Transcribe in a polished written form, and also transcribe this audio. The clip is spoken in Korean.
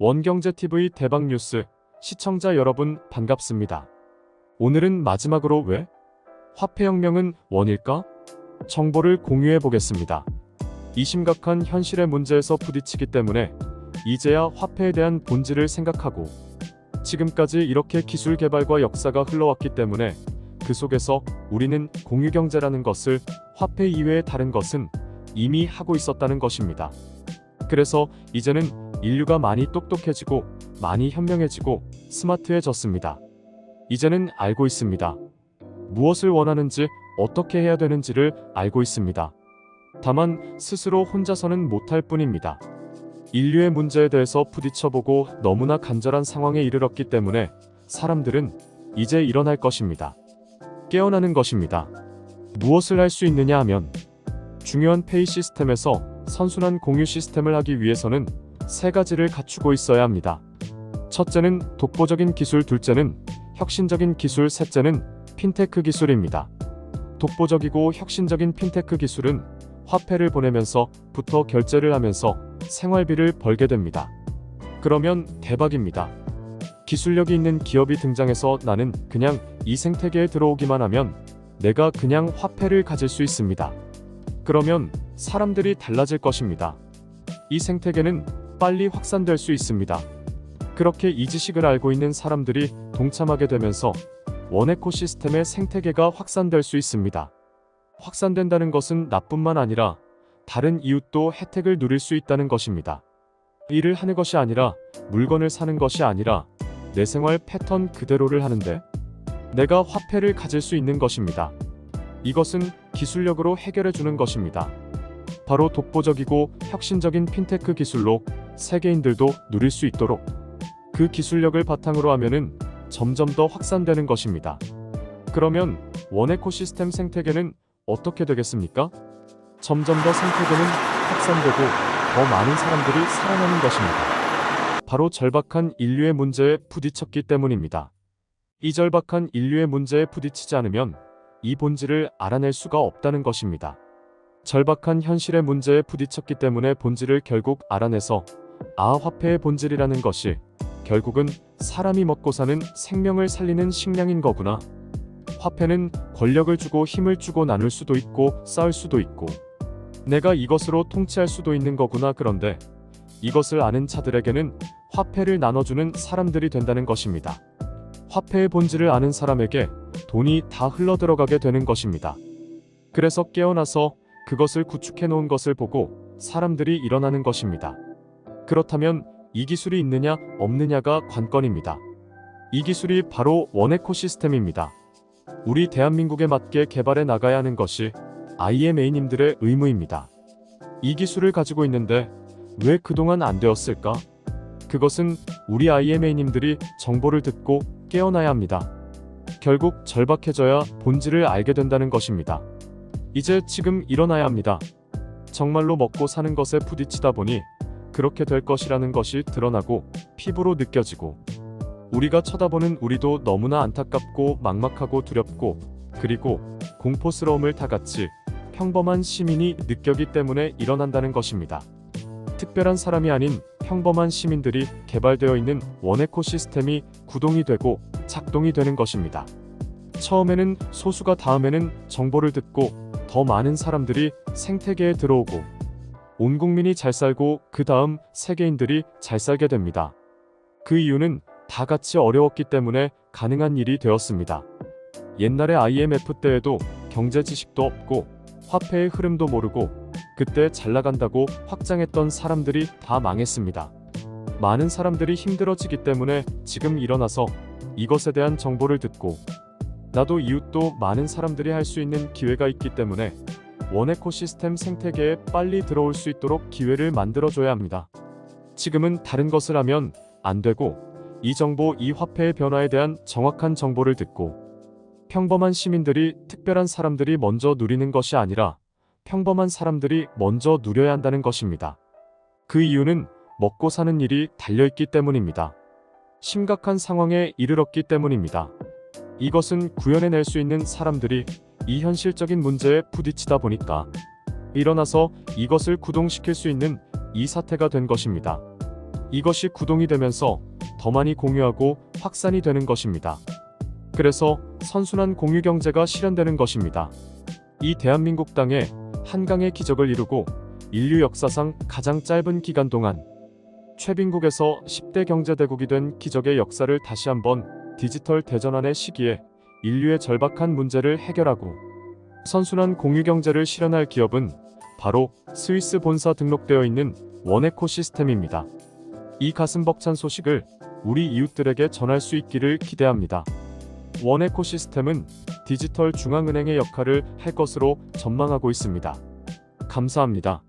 원경제TV 대박뉴스 시청자 여러분 반갑습니다. 오늘은 마지막으로 왜? 화폐혁명은 원일까? 정보를 공유해 보겠습니다. 이 심각한 현실의 문제에서 부딪히기 때문에 이제야 화폐에 대한 본질을 생각하고 지금까지 이렇게 기술 개발과 역사가 흘러왔기 때문에 그 속에서 우리는 공유경제라는 것을 화폐 이외의 다른 것은 이미 하고 있었다는 것입니다. 그래서 이제는 인류가 많이 똑똑해지고 많이 현명해지고 스마트해졌습니다. 이제는 알고 있습니다. 무엇을 원하는지 어떻게 해야 되는지를 알고 있습니다. 다만 스스로 혼자서는 못할 뿐입니다. 인류의 문제에 대해서 부딪혀보고 너무나 간절한 상황에 이르렀기 때문에 사람들은 이제 일어날 것입니다. 깨어나는 것입니다. 무엇을 할 수 있느냐 하면 중요한 페이 시스템에서 선순환 공유 시스템을 하기 위해서는 세 가지를 갖추고 있어야 합니다. 첫째는 독보적인 기술, 둘째는 혁신적인 기술, 셋째는 핀테크 기술입니다. 독보적이고 혁신적인 핀테크 기술은 화폐를 보내면서부터 결제를 하면서 생활비를 벌게 됩니다. 그러면 대박입니다. 기술력이 있는 기업이 등장해서 나는 그냥 이 생태계에 들어오기만 하면 내가 그냥 화폐를 가질 수 있습니다. 그러면 사람들이 달라질 것입니다. 이 생태계는 빨리 확산될 수 있습니다. 그렇게 이 지식을 알고 있는 사람들이 동참하게 되면서 원에코 시스템의 생태계가 확산될 수 있습니다. 확산된다는 것은 나뿐만 아니라 다른 이웃도 혜택을 누릴 수 있다는 것입니다. 일을 하는 것이 아니라 물건을 사는 것이 아니라 내 생활 패턴 그대로를 하는데 내가 화폐를 가질 수 있는 것입니다. 이것은 기술력으로 해결해 주는 것입니다. 바로 독보적이고 혁신적인 핀테크 기술로 세계인들도 누릴 수 있도록 그 기술력을 바탕으로 하면은 점점 더 확산되는 것입니다. 그러면 원에코 시스템 생태계는 어떻게 되겠습니까? 점점 더 생태계는 확산되고 더 많은 사람들이 살아나는 것입니다. 바로 절박한 인류의 문제에 부딪혔기 때문입니다. 이 절박한 인류의 문제에 부딪히지 않으면 이 본질을 알아낼 수가 없다는 것입니다. 절박한 현실의 문제에 부딪혔기 때문에 본질을 결국 알아내서 화폐의 본질이라는 것이 결국은 사람이 먹고 사는 생명을 살리는 식량인 거구나. 화폐는 권력을 주고 힘을 주고 나눌 수도 있고 싸울 수도 있고 내가 이것으로 통치할 수도 있는 거구나. 그런데 이것을 아는 자들에게는 화폐를 나눠주는 사람들이 된다는 것입니다. 화폐의 본질을 아는 사람에게 돈이 다 흘러들어가게 되는 것입니다. 그래서 깨어나서 그것을 구축해 놓은 것을 보고 사람들이 일어나는 것입니다. 그렇다면 이 기술이 있느냐 없느냐가 관건입니다. 이 기술이 바로 원에코 시스템입니다. 우리 대한민국에 맞게 개발해 나가야 하는 것이 IMA님들의 의무입니다. 이 기술을 가지고 있는데 왜 그동안 안 되었을까? 그것은 우리 IMA님들이 정보를 듣고 깨어나야 합니다. 결국 절박해져야 본질을 알게 된다는 것입니다. 이제 지금 일어나야 합니다. 정말로 먹고 사는 것에 부딪히다 보니 그렇게 될 것이라는 것이 드러나고 피부로 느껴지고 우리가 쳐다보는 우리도 너무나 안타깝고 막막하고 두렵고 그리고 공포스러움을 다 같이 평범한 시민이 느끼기 때문에 일어난다는 것입니다. 특별한 사람이 아닌 평범한 시민들이 개발되어 있는 원에코 시스템이 구동이 되고 작동이 되는 것입니다. 처음에는 소수가 다음에는 정보를 듣고 더 많은 사람들이 생태계에 들어오고 온 국민이 잘 살고 그 다음 세계인들이 잘 살게 됩니다. 그 이유는 다 같이 어려웠기 때문에 가능한 일이 되었습니다. 옛날에 IMF 때에도 경제 지식도 없고 화폐의 흐름도 모르고 그때 잘 나간다고 확장했던 사람들이 다 망했습니다. 많은 사람들이 힘들어지기 때문에 지금 일어나서 이것에 대한 정보를 듣고 나도 이웃도 많은 사람들이 할 수 있는 기회가 있기 때문에 원에코 시스템 생태계에 빨리 들어올 수 있도록 기회를 만들어줘야 합니다. 지금은 다른 것을 하면 안 되고 이 정보, 이 화폐의 변화에 대한 정확한 정보를 듣고 평범한 시민들이 특별한 사람들이 먼저 누리는 것이 아니라 평범한 사람들이 먼저 누려야 한다는 것입니다. 그 이유는 먹고 사는 일이 달려있기 때문입니다. 심각한 상황에 이르렀기 때문입니다. 이것은 구현해낼 수 있는 사람들이 이 현실적인 문제에 부딪히다 보니까 일어나서 이것을 구동시킬 수 있는 이 사태가 된 것입니다. 이것이 구동이 되면서 더 많이 공유하고 확산이 되는 것입니다. 그래서 선순환 공유 경제가 실현되는 것입니다. 이 대한민국 땅에 한강의 기적을 이루고 인류 역사상 가장 짧은 기간 동안 최빈국에서 10대 경제대국이 된 기적의 역사를 다시 한번 디지털 대전환의 시기에 인류의 절박한 문제를 해결하고 선순환 공유 경제를 실현할 기업은 바로 스위스 본사 등록되어 있는 원에코시스템입니다. 이 가슴 벅찬 소식을 우리 이웃들에게 전할 수 있기를 기대합니다. 원에코시스템은 디지털 중앙은행의 역할을 할 것으로 전망하고 있습니다. 감사합니다.